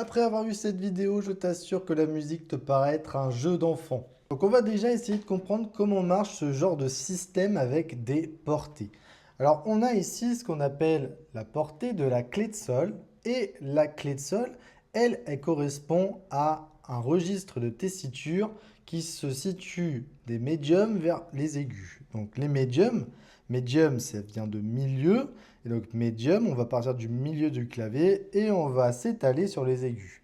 Après avoir vu cette vidéo, je t'assure que la musique te paraît être un jeu d'enfant. Donc on va déjà essayer de comprendre comment marche ce genre de système avec des portées. Alors on a ici ce qu'on appelle la portée de la clé de sol. Et la clé de sol, elle correspond à un registre de tessiture qui se situe des médiums vers les aigus. Donc les médiums, médium ça vient de milieu, et donc médium, on va partir du milieu du clavier et on va s'étaler sur les aigus.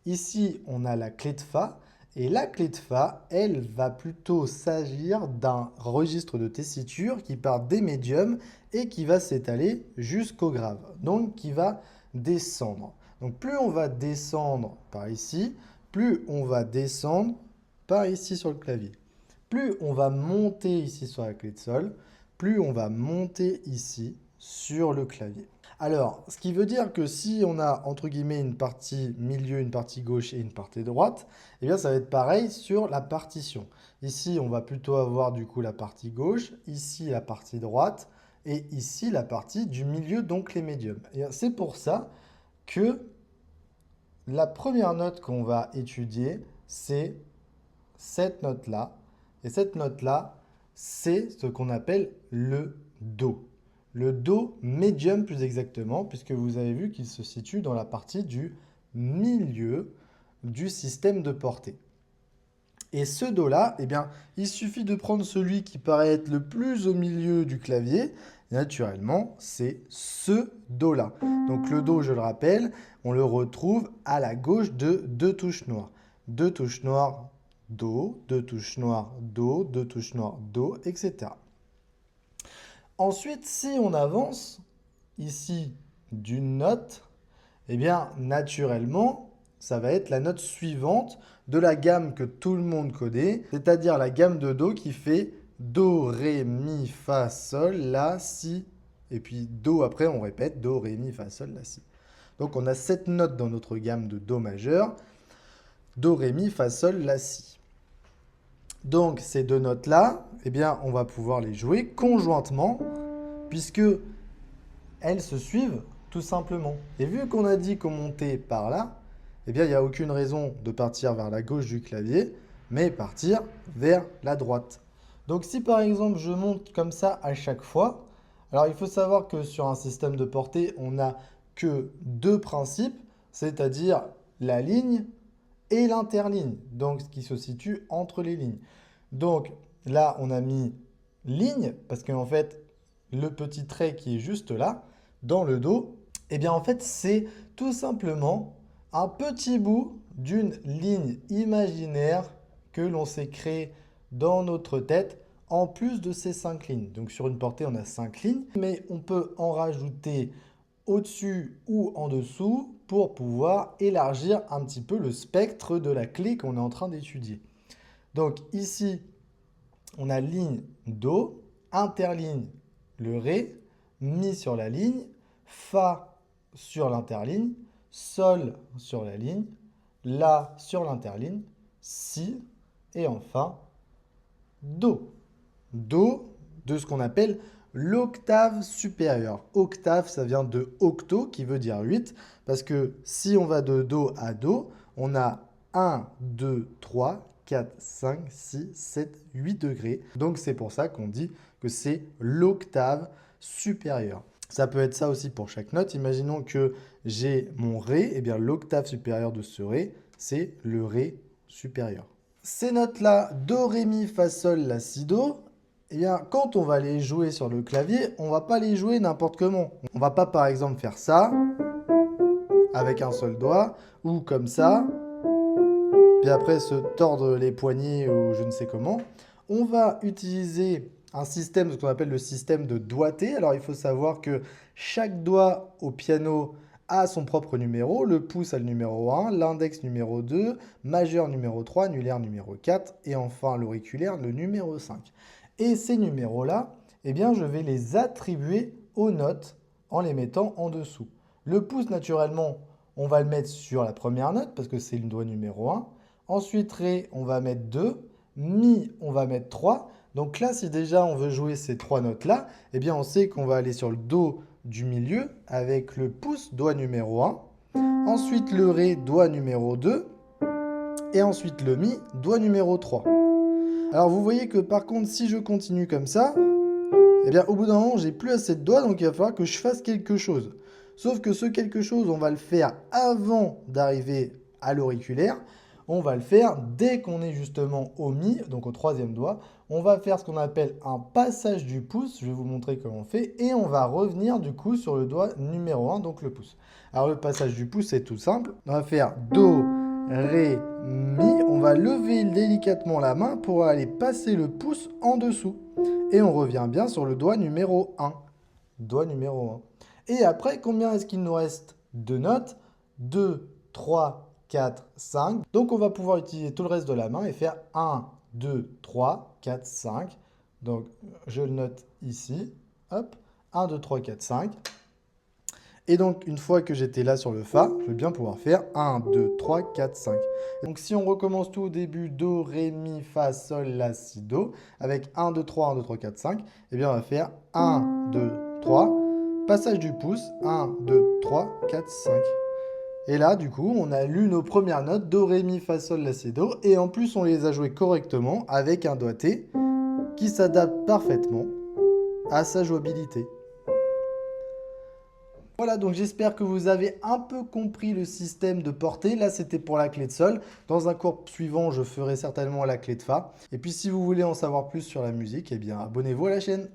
Ici, on a la clé de Fa, et la clé de Fa, elle va plutôt s'agir d'un registre de tessiture qui part des médiums et qui va s'étaler jusqu'au grave, donc qui va descendre. Donc plus on va descendre par ici, plus on va descendre par ici sur le clavier. Plus on va monter ici sur la clé de sol, plus on va monter ici sur le clavier. Alors, ce qui veut dire que si on a entre guillemets une partie milieu, une partie gauche et une partie droite, eh bien ça va être pareil sur la partition. Ici, on va plutôt avoir du coup la partie gauche, ici la partie droite et ici la partie du milieu, donc les médiums. Et c'est pour ça que la première note qu'on va étudier, c'est cette note-là. Et cette note-là, c'est ce qu'on appelle le Do. Le Do médium plus exactement, puisque vous avez vu qu'il se situe dans la partie du milieu du système de portée. Et ce Do-là, eh bien, il suffit de prendre celui qui paraît être le plus au milieu du clavier. Et naturellement, c'est ce Do-là. Donc le Do, je le rappelle, on le retrouve à la gauche de deux touches noires. Deux touches noires, Do, deux touches noires, Do, deux touches noires, Do, etc. Ensuite, si on avance ici d'une note, eh bien, naturellement, ça va être la note suivante de la gamme que tout le monde connaît, c'est-à-dire la gamme de Do qui fait Do, Ré, Mi, Fa, Sol, La, Si. Et puis Do après, on répète Do, Ré, Mi, Fa, Sol, La, Si. Donc on a 7 notes dans notre gamme de Do majeur. Do, Ré, Mi, Fa, Sol, La, Si. Donc ces deux notes-là, eh bien, on va pouvoir les jouer conjointement puisque elles se suivent tout simplement. Et vu qu'on a dit qu'on montait par là, eh bien, il n'y a aucune raison de partir vers la gauche du clavier, mais partir vers la droite. Donc si par exemple je monte comme ça à chaque fois, alors il faut savoir que sur un système de portée, on n'a que deux principes, c'est-à-dire la ligne et l'interligne, donc ce qui se situe entre les lignes. Donc là, on a mis ligne, parce qu'en fait, le petit trait qui est juste là, dans le Do, eh bien en fait, c'est tout simplement un petit bout d'une ligne imaginaire que l'on s'est créée dans notre tête en plus de ces 5 lignes. Donc sur une portée, on a 5 lignes, mais on peut en rajouter au-dessus ou en dessous pour pouvoir élargir un petit peu le spectre de la clé qu'on est en train d'étudier. Donc ici, on a ligne Do, interligne le Ré, Mi sur la ligne, Fa sur l'interligne, Sol sur la ligne, La sur l'interligne, Si et enfin Do. Do de ce qu'on appelle l'octave supérieure. Octave, ça vient de octo qui veut dire 8 parce que si on va de Do à Do, on a 1, 2, 3, 4, 5, 6, 7, 8 degrés. Donc c'est pour ça qu'on dit que c'est l'octave supérieure. Ça peut être ça aussi pour chaque note. Imaginons que j'ai mon Ré, et bien l'octave supérieure de ce Ré, c'est le Ré supérieur. Ces notes-là, Do, Ré, Mi, Fa, Sol, La, Si, Do, eh bien, quand on va les jouer sur le clavier, on ne va pas les jouer n'importe comment. On ne va pas par exemple faire ça avec un seul doigt ou comme ça, puis après se tordre les poignets ou je ne sais comment. On va utiliser un système, ce qu'on appelle le système de doigté. Alors il faut savoir que chaque doigt au piano a son propre numéro. Le pouce a le numéro 1, l'index numéro 2, majeur numéro 3, annulaire numéro 4 et enfin l'auriculaire le numéro 5. Et ces numéros-là, eh bien, je vais les attribuer aux notes en les mettant en dessous. Le pouce, naturellement, on va le mettre sur la première note parce que c'est le doigt numéro 1. Ensuite, Ré, on va mettre 2. Mi, on va mettre 3. Donc là, si déjà on veut jouer ces trois notes-là, eh bien, on sait qu'on va aller sur le Do du milieu avec le pouce, doigt numéro 1. Ensuite, le Ré, doigt numéro 2. Et ensuite, le Mi, doigt numéro 3. Alors, vous voyez que par contre, si je continue comme ça, eh bien, au bout d'un moment, j'ai plus assez de doigts, donc il va falloir que je fasse quelque chose. Sauf que ce quelque chose, on va le faire avant d'arriver à l'auriculaire. On va le faire dès qu'on est justement au Mi, donc au troisième doigt. On va faire ce qu'on appelle un passage du pouce. Je vais vous montrer comment on fait. Et on va revenir du coup sur le doigt numéro 1, donc le pouce. Alors le passage du pouce, c'est tout simple. On va faire Do, Ré, Mi. On va lever délicatement la main pour aller passer le pouce en dessous. Et on revient bien sur le doigt numéro 1. Doigt numéro 1. Et après, combien est-ce qu'il nous reste de notes? 2, 3, 4, 5. Donc on va pouvoir utiliser tout le reste de la main et faire 1, 2, 3, 4, 5. Donc je le note ici. Hop, 1, 2, 3, 4, 5. Et donc, une fois que j'étais là sur le Fa, je vais bien pouvoir faire 1, 2, 3, 4, 5. Donc, si on recommence tout au début, Do, Ré, Mi, Fa, Sol, La, Si, Do, avec 1, 2, 3, 1, 2, 3, 4, 5, eh bien, on va faire 1, 2, 3, passage du pouce, 1, 2, 3, 4, 5. Et là, du coup, on a lu nos premières notes, Do, Ré, Mi, Fa, Sol, La, Si, Do, et en plus, on les a jouées correctement avec un doigté qui s'adapte parfaitement à sa jouabilité. Voilà, donc j'espère que vous avez un peu compris le système de portée. Là, c'était pour la clé de Sol. Dans un cours suivant, je ferai certainement la clé de Fa. Et puis, si vous voulez en savoir plus sur la musique, eh bien, abonnez-vous à la chaîne.